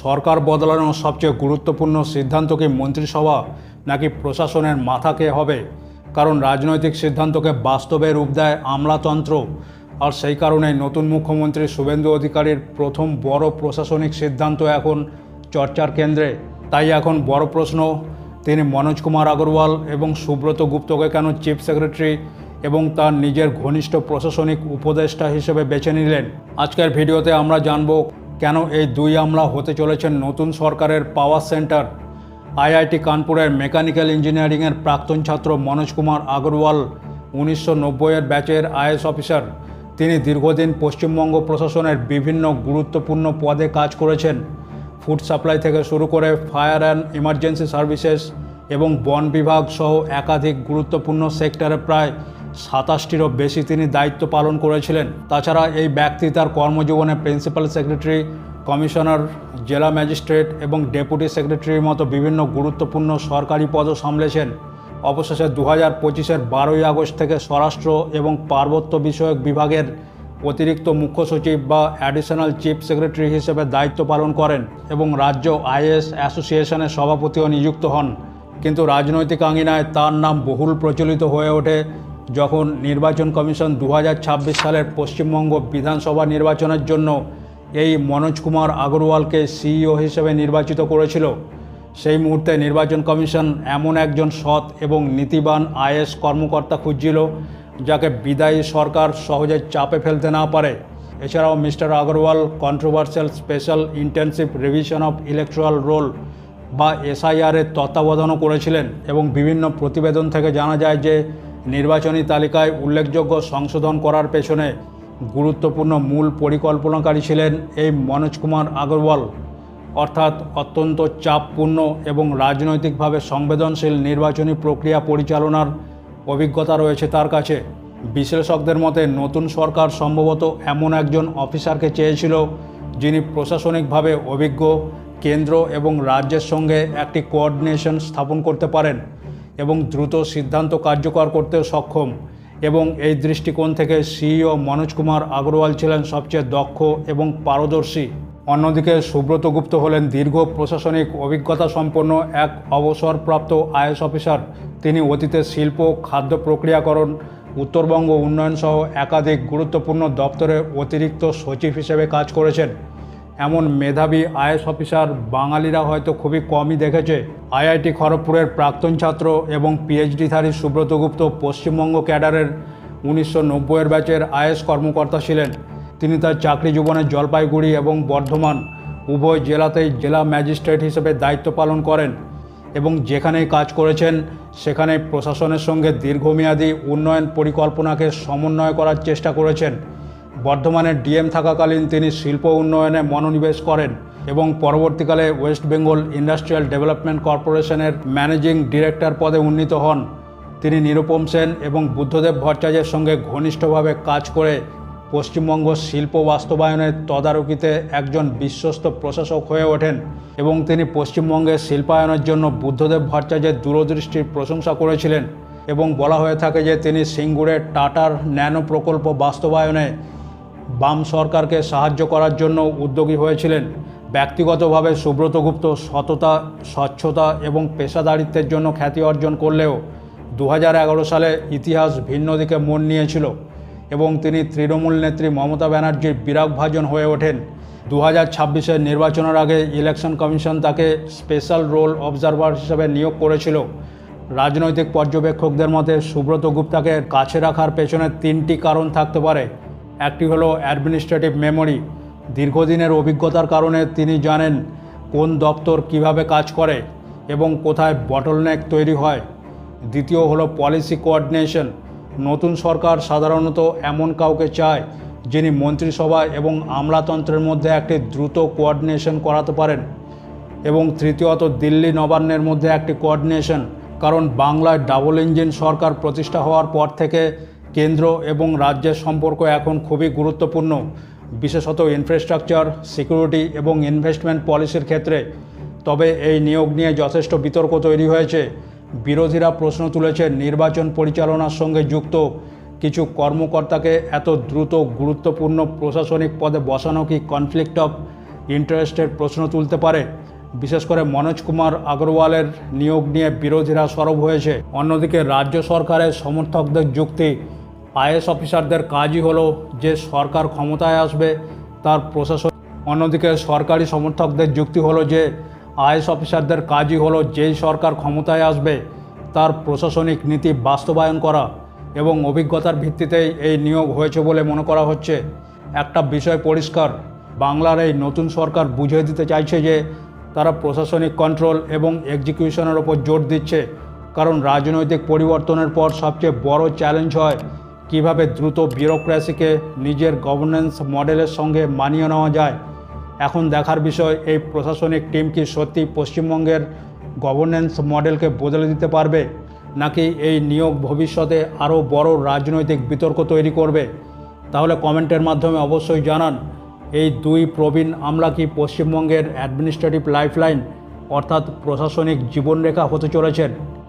সরকার বদলানোর সবচেয়ে গুরুত্বপূর্ণ সিদ্ধান্ত কি মন্ত্রিসভা নাকি প্রশাসনের মাথা কে হবে? কারণ রাজনৈতিক সিদ্ধান্তকে বাস্তবে রূপ দেয় আমলাতন্ত্র। আর সেই কারণেই নতুন মুখ্যমন্ত্রী শুভেন্দু অধিকারীর প্রথম বড় প্রশাসনিক সিদ্ধান্ত এখন চর্চার কেন্দ্রে। তাই এখন বড় প্রশ্ন, তিনি মনোজ কুমার আগরওয়াল এবং সুব্রত গুপ্তকে কেন চিফ সেক্রেটারি এবং তার নিজের ঘনিষ্ঠ প্রশাসনিক উপদেষ্টা হিসেবে বেছে নিলেন? আজকের ভিডিওতে আমরা জানব কেন এই দুই আমলা হতে চলেছেন নতুন সরকারের পাওয়ার সেন্টার। আইআইটি কানপুরের মেকানিক্যাল ইঞ্জিনিয়ারিংয়ের প্রাক্তন ছাত্র মনোজ কুমার আগরওয়াল 1990-এর ব্যাচের আইএএস অফিসার। তিনি দীর্ঘদিন পশ্চিমবঙ্গ প্রশাসনের বিভিন্ন গুরুত্বপূর্ণ পদে কাজ করেছেন। ফুড সাপ্লাই থেকে শুরু করে ফায়ার অ্যান্ড ইমার্জেন্সি সার্ভিসেস এবং বন বিভাগ সহ একাধিক গুরুত্বপূর্ণ সেক্টরে প্রায় 27টিরও বেশি তিনি দায়িত্ব পালন করেছিলেন। তাছাড়া এই ব্যক্তি তার কর্মজীবনে প্রিন্সিপাল সেক্রেটারি, কমিশনার, জেলা ম্যাজিস্ট্রেট এবং ডেপুটি সেক্রেটারির মতো বিভিন্ন গুরুত্বপূর্ণ সরকারি পদও সামলেছেন। অবশেষে 2025-এর 12ই আগস্ট থেকে স্বরাষ্ট্র এবং পার্বত্য বিষয়ক বিভাগের অতিরিক্ত মুখ্য সচিব বা অ্যাডিশনাল চিফ সেক্রেটারি হিসেবে দায়িত্ব পালন করেন এবং রাজ্য আইএএস অ্যাসোসিয়েশনের সভাপতিও নিযুক্ত হন। কিন্তু রাজনৈতিক আঙিনায় তার নাম বহুল প্রচলিত হয়ে ওঠে যখন নির্বাচন কমিশন 2026 সালের পশ্চিমবঙ্গ বিধানসভা নির্বাচনের জন্য এই মনোজ কুমার আগরওয়ালকে সিইও হিসেবে নির্বাচিত করেছিল। সেই মুহূর্তে নির্বাচন কমিশন এমন একজন সৎ এবং নীতিবান আইএএস কর্মকর্তা খুঁজছিল যাকে বিদায়ী সরকার সহজে চাপে ফেলতে না পারে। এছাড়াও mister Agarwal controversial special intensive revision of electoral roll বা এসআইআরের তত্ত্বাবধানও করেছিলেন এবং বিভিন্ন প্রতিবেদন থেকে জানা যায় যে নির্বাচনী তালিকায় উল্লেখযোগ্য সংশোধন করার পেছনে গুরুত্বপূর্ণ মূল পরিকল্পনাকারী ছিলেন এই মনোজ কুমার আগরওয়াল। অর্থাৎ অত্যন্ত চাপপূর্ণ এবং রাজনৈতিকভাবে সংবেদনশীল নির্বাচনী প্রক্রিয়া পরিচালনার অভিজ্ঞতা রয়েছে তার কাছে। বিশ্লেষকদের মতে নতুন সরকার সম্ভবত এমন একজন অফিসারকে চেয়েছিল যিনি প্রশাসনিকভাবে অভিজ্ঞ, কেন্দ্র এবং রাজ্যের সঙ্গে একটি কোঅর্ডিনেশন স্থাপন করতে পারেন এবং দ্রুত সিদ্ধান্ত কার্যকর করতেও সক্ষম। এবং এই দৃষ্টিকোণ থেকে সিইও মনোজ কুমার আগরওয়াল ছিলেন সবচেয়ে দক্ষ এবং পারদর্শী। অন্যদিকে সুব্রত গুপ্ত হলেন দীর্ঘ প্রশাসনিক অভিজ্ঞতা সম্পন্ন এক অবসরপ্রাপ্ত আইএএস অফিসার। তিনি অতীতে শিল্প, খাদ্য প্রক্রিয়াকরণ, উত্তরবঙ্গ উন্নয়ন সহ একাধিক গুরুত্বপূর্ণ দপ্তরে অতিরিক্ত সচিব হিসেবে কাজ করেছেন। এমন মেধাবী আইএএস অফিসার বাঙালিরা হয়তো খুবই কমই দেখেছে। আইআইটি খড়গপুরের প্রাক্তন ছাত্র এবং পিএইচডিধারী সুব্রত গুপ্ত পশ্চিমবঙ্গ ক্যাডারের 1990-এর ব্যাচের আইএএস কর্মকর্তা ছিলেন। তিনি তার চাকরি জীবনে জলপাইগুড়ি এবং বর্ধমান উভয় জেলাতেই জেলা ম্যাজিস্ট্রেট হিসেবে দায়িত্ব পালন করেন এবং যেখানেই কাজ করেছেন সেখানে প্রশাসনের সঙ্গে দীর্ঘমেয়াদী উন্নয়ন পরিকল্পনাকে সমন্বয় করার চেষ্টা করেছেন। বর্ধমানের ডিএম থাকাকালীন তিনি শিল্প উন্নয়নে মনোনিবেশ করেন এবং পরবর্তীকালে ওয়েস্ট বেঙ্গল ইন্ডাস্ট্রিয়াল ডেভেলপমেন্ট কর্পোরেশনের ম্যানেজিং ডিরেক্টর পদে উন্নীত হন। তিনি নিরুপম সেন এবং বুদ্ধদেব ভট্টাচার্যের সঙ্গে ঘনিষ্ঠভাবে কাজ করে পশ্চিমবঙ্গ শিল্প বাস্তবায়নের তদারকিতে একজন বিশ্বস্ত প্রশাসক হয়ে ওঠেন এবং তিনি পশ্চিমবঙ্গের শিল্পায়নের জন্য বুদ্ধদেব ভট্টাচার্যের দূরদৃষ্টির প্রশংসা করেছিলেন এবং বলা হয়ে থাকে যে তিনি সিঙ্গুরে টাটার ন্যানো প্রকল্প বাস্তবায়নে বাম সরকারকে সাহায্য করার জন্য উদ্যোগী হয়েছিলেন। ব্যক্তিগতভাবে সুব্রত গুপ্ত সততা, স্বচ্ছতা এবং পেশাদারিত্বের জন্য খ্যাতি অর্জন করলেও 2011 সালে ইতিহাস ভিন্ন দিকে মন নিয়েছিল এবং তিনি তৃণমূল নেত্রী মমতা ব্যানার্জির বিরাগভাজন হয়ে ওঠেন। 2026-এর নির্বাচনের আগে ইলেকশন কমিশন তাকে স্পেশাল রোল অবজারভার হিসেবে নিয়োগ করেছিল। রাজনৈতিক পর্যবেক্ষকদের মতে সুব্রত গুপ্তাকে কাছে রাখার পেছনে 3টি কারণ থাকতে পারে। একটি হলো অ্যাডমিনিস্ট্রেটিভ মেমোরি। দীর্ঘদিনের অভিজ্ঞতার কারণে তিনি জানেন কোন দপ্তর কিভাবে কাজ করে এবং কোথায় বটলনেক তৈরি হয়। দ্বিতীয় হলো পলিসি কোঅর্ডিনেশন। নতুন সরকার সাধারণত এমন কাউকে চায় যিনি মন্ত্রিসভা এবং আমলাতন্ত্রের মধ্যে একটি দ্রুত কোঅর্ডিনেশন করাতে পারেন। এবং তৃতীয়ত দিল্লি নবান্নের মধ্যে একটি কোঅর্ডিনেশন, কারণ বাংলায় ডাবল ইঞ্জিন সরকার প্রতিষ্ঠা হওয়ার পর থেকে কেন্দ্র এবং রাজ্যের সম্পর্ক এখন খুবই গুরুত্বপূর্ণ, বিশেষত ইনফ্রাস্ট্রাকচার, সিকিউরিটি এবং ইনভেস্টমেন্ট পলিসির ক্ষেত্রে। তবে এই নিয়োগ নিয়ে যথেষ্ট বিতর্ক তৈরি হয়েছে। বিরোধীরা প্রশ্ন তুলেছে নির্বাচন পরিচালনার সঙ্গে যুক্ত কিছু কর্মকর্তাকে এত দ্রুত গুরুত্বপূর্ণ প্রশাসনিক পদে বসানো কি কনফ্লিক্ট অফ ইন্টারেস্টের প্রশ্ন তুলতে পারে। বিশেষ করে মনোজ কুমার আগরওয়ালের নিয়োগ নিয়ে বিরোধীরা সরব হয়েছে। অন্যদিকে রাজ্য সরকারের সমর্থকদের যুক্তি, আইএএস অফিসারদের কাজই হলো যে সরকার ক্ষমতায় আসবে তার প্রশাসন অন্যদিকে সরকারি সমর্থকদের যুক্তি হলো যে আইএএস অফিসারদের কাজই হলো যেই সরকার ক্ষমতায় আসবে তার প্রশাসনিক নীতি বাস্তবায়ন করা এবং অভিজ্ঞতার ভিত্তিতেই এই নিয়োগ হয়েছে বলে মনে করা হচ্ছে। একটা বিষয় পরিষ্কার, বাংলার এই নতুন সরকার বুঝিয়ে দিতে চাইছে যে তারা প্রশাসনিক কন্ট্রোল এবং এক্সিকিউশনের ওপর জোর দিচ্ছে, কারণ রাজনৈতিক পরিবর্তনের পর সবচেয়ে বড় চ্যালেঞ্জ হয় কিভাবে দ্রুত বিউরোক্রেসিকে নিজের গভর্নেন্স মডেলের সঙ্গে মানিয়ে নেওয়া যায়। এখন দেখার বিষয় এই প্রশাসনিক টিম কি সত্যি পশ্চিমবঙ্গের গভর্নেন্স মডেলকে বদলে দিতে পারবে, নাকি এই নিয়োগ ভবিষ্যতে আরও বড় রাজনৈতিক বিতর্ক তৈরি করবে। তাহলে কমেন্টের মাধ্যমে অবশ্যই জানান এই দুই প্রবীণ আমলা কি পশ্চিমবঙ্গের অ্যাডমিনিস্ট্রেটিভ লাইফলাইন অর্থাৎ প্রশাসনিক জীবনরেখা হতে চলেছেন।